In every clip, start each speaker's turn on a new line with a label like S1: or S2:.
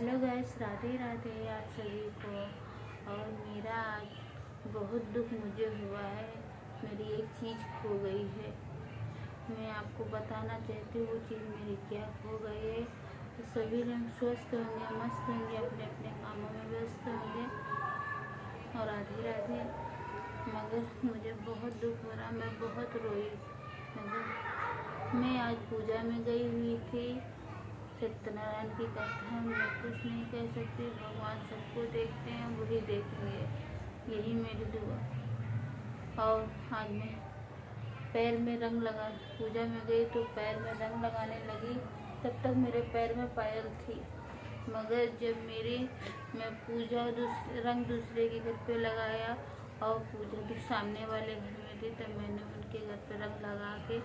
S1: Hello guys, Radhe Radhe आप सभी को। और मेरा आज बहुत दुख मुझे हुआ है। मेरी एक चीज़ खो गई है। मैं आपको बताना चाहती हूँ वो चीज़ मेरी क्या खो गई है। तो सभी लोग स्वस्थ होंगे, मस्त होंगे, अपने अपने कामों में व्यस्त होंगे और राधे राधे। मगर मुझे बहुत दुख हो रहा, मैं बहुत रोई। मगर मैं आज पूजा में गई हुई थी। सत्यनारायण की कथा मैं कुछ नहीं कह सकती। भगवान सबको देखते हैं, वही देखेंगे, यही मेरी दुआ। और आज मैं पैर में रंग लगा, पूजा में गई तो पैर में रंग लगाने लगी। तब तक मेरे पैर में पायल थी। मगर जब मैं पूजा रंग दूसरे के घर पे लगाया और पूजा भी सामने वाले घर में थी, तब मैंने उनके घर पे रंग लगा के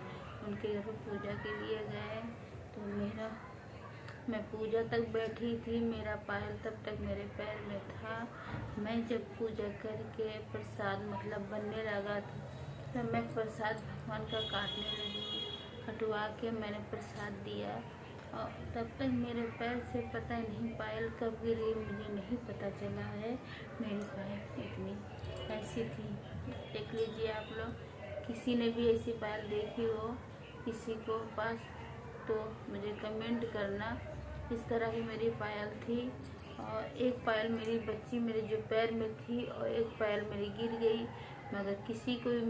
S1: उनके घर पे पूजा के लिए गए। तो मैं पूजा तक बैठी थी, मेरा पायल तब तक मेरे पैर में था। मैं जब पूजा करके प्रसाद बनने लगा था, तब मैं प्रसाद भगवान का काटने लगी। कटवा के मैंने प्रसाद दिया और तब तक मेरे पैर से पता नहीं पायल कब गिरी, मुझे नहीं पता चला है। मेरी पायल इतनी ऐसी थी। देख लीजिए आप लोग, किसी ने भी ऐसी पायल देखी हो किसी को पास तो मुझे कमेंट करना। इस तरह की मेरी पायल थी। और एक पायल मेरी बच्ची मेरे जो पैर में थी और एक पायल मेरी गिर गई। मगर किसी को भी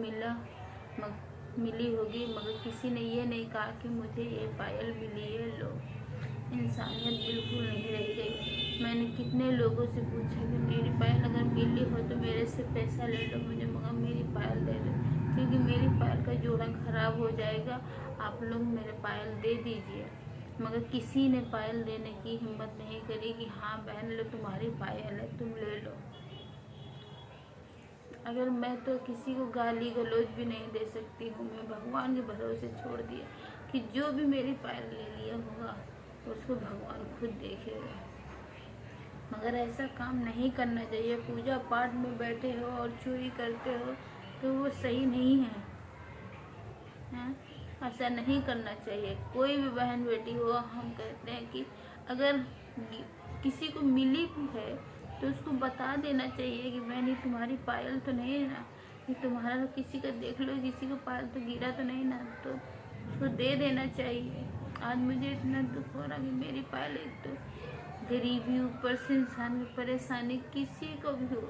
S1: मिली होगी, मगर किसी ने ये नहीं कहा कि मुझे ये पायल मिली है। लोग इंसानियत बिल्कुल नहीं रह गई। मैंने कितने लोगों से पूछा कि मेरी पायल अगर मिली हो तो मेरे से पैसा ले लो मुझे, मगर मेरी पायल दे दो, क्योंकि मेरी पायल का जोड़ा खराब हो जाएगा। आप लोग मेरे पायल दे दीजिए। मगर किसी ने पायल देने की हिम्मत नहीं करी कि हाँ बहन लो, तुम्हारी पायल है, तुम ले लो। अगर मैं तो किसी को गाली गलौज भी नहीं दे सकती हूँ। मैं भगवान के भरोसे छोड़ दिया कि जो भी मेरी पायल ले लिया होगा उसको भगवान खुद देखेगा। मगर ऐसा काम नहीं करना चाहिए। पूजा पाठ में बैठे हो और चोरी करते हो तो वो सही नहीं है। ऐसा नहीं करना चाहिए। कोई भी बहन बेटी हो, हम कहते हैं कि अगर किसी को मिली भी है तो उसको बता देना चाहिए कि बहन ये तुम्हारी पायल तो नहीं है ना, ये तुम्हारा तो किसी का देख लो, किसी को पायल तो गिरा तो नहीं ना, तो उसको दे देना चाहिए। आज मुझे इतना दुख हो रहा कि मेरी पायल, एक तो गरीबी, ऊपर से इंसान की परेशानी, किसी को भी हो,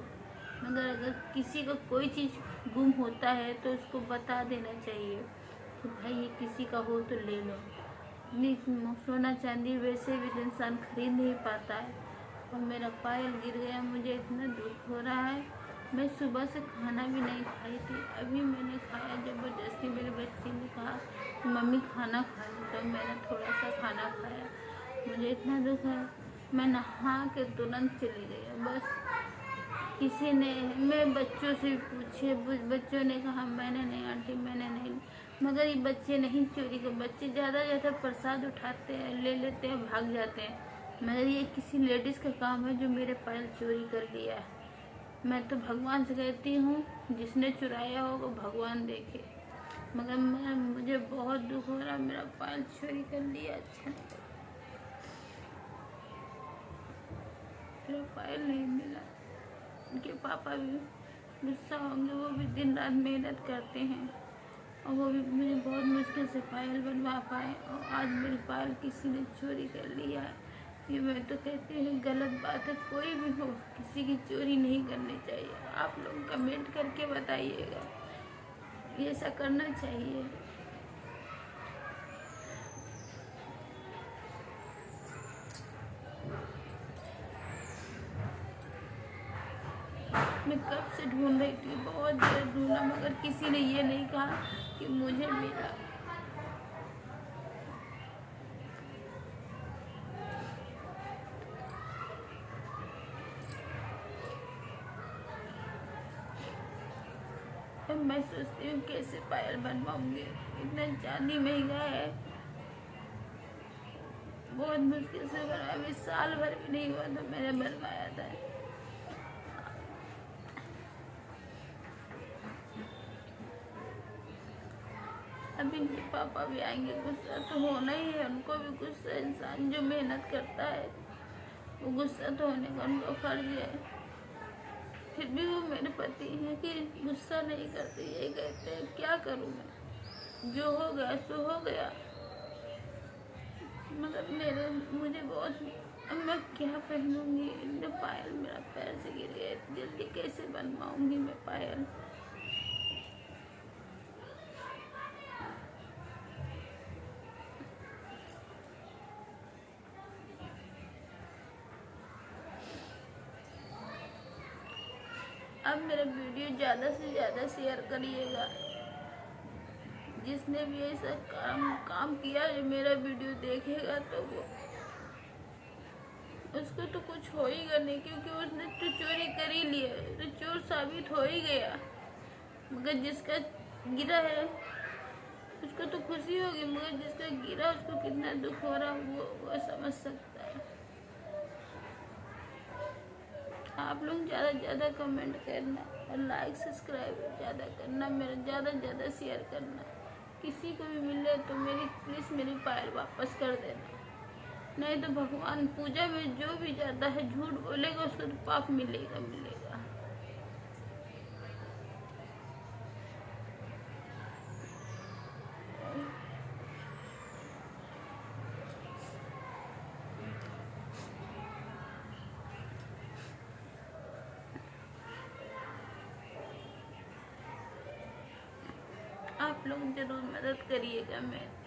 S1: मगर अगर किसी को कोई चीज़ गुम होता है तो उसको बता देना चाहिए कि भाई ये किसी का हो तो ले लो। सोना चांदी वैसे भी इंसान खरीद नहीं पाता है। और मेरा पायल गिर गया, मुझे इतना दुख हो रहा है। मैं सुबह से खाना भी नहीं खाई थी, अभी मैंने खाया। ज़बरदस्ती मेरे बच्चे ने कहा मम्मी खाना खा लो, तो मैंने थोड़ा सा खाना खाया। मुझे इतना दुख है, मैं नहा के तुरंत चली गई। बस किसी ने, मैं बच्चों से पूछे, बच्चों ने कहा मैंने नहीं आंटी, मैंने नहीं। मगर ये बच्चे नहीं चोरी कर, बच्चे ज़्यादा प्रसाद उठाते हैं, ले लेते हैं, भाग जाते हैं। मगर ये किसी लेडीज़ का काम है जो मेरे पायल चोरी कर लिया है। मैं तो भगवान से कहती हूँ जिसने चुराया होगा भगवान देखे। मगर मुझे बहुत दुख हो रहा, मेरा पायल चोरी कर लिया। अच्छा नहीं, मेरा पायल नहीं मिला। उनके पापा भी गुस्सा होंगे, वो भी दिन रात मेहनत करते हैं और वो भी मुझे बहुत मुश्किल से पायल बनवा पाए, और आज मेरी पायल किसी ने चोरी कर लिया है। ये मैं तो कहती हूँ गलत बात है। कोई भी हो, किसी की चोरी नहीं करनी चाहिए। आप लोग कमेंट करके बताइएगा, ये ऐसा करना चाहिए। मैं कब से ढूंढ रही थी, बहुत देर ढूंढा, मगर किसी ने ये नहीं कहा कि मुझे मिला। अब मैं सोचती हूँ कैसे पायल बनवाऊंगी, इतना चांदी महंगा है। बहुत मुश्किल से बना, अभी साल भर भी नहीं हुआ तो मैंने बनवाया था। अभी इनके पापा भी आएंगे, गुस्सा तो होना ही है, उनको भी गुस्सा। इंसान जो मेहनत करता है वो गुस्सा तो होने का उनका फर्ज है, फिर भी वो मेरे पति हैं कि गुस्सा नहीं करते, ये कहते हैं। क्या करूँ मैं, जो हो गया सो हो गया। मगर मुझे बहुत, अब मैं क्या पहनूंगी, पायल मेरा पैर से गिर गया, जल्दी कैसे बनवाऊंगी मैं पायल। अब मेरा वीडियो ज़्यादा से ज़्यादा शेयर करिएगा। जिसने भी ऐसा काम किया जो मेरा वीडियो देखेगा तो वो उसको तो कुछ हो ही नहीं, क्योंकि उसने तो चोरी कर ही लिया, तो चोर साबित हो ही गया। मगर जिसका गिरा है उसको तो खुशी होगी, मगर जिसका गिरा उसको कितना दुख हो रहा वो समझ सकता है। आप लोग ज़्यादा से ज़्यादा कमेंट करना और लाइक सब्सक्राइब ज़्यादा करना, मेरा ज़्यादा से ज़्यादा शेयर करना। किसी को भी मिले तो प्लीज़ मेरी पायल वापस कर देना, नहीं तो भगवान पूजा में जो भी जाता है झूठ बोलेगा उसको तो पाप मिलेगा। आप लोग जरूर मदद करिएगा मेरी।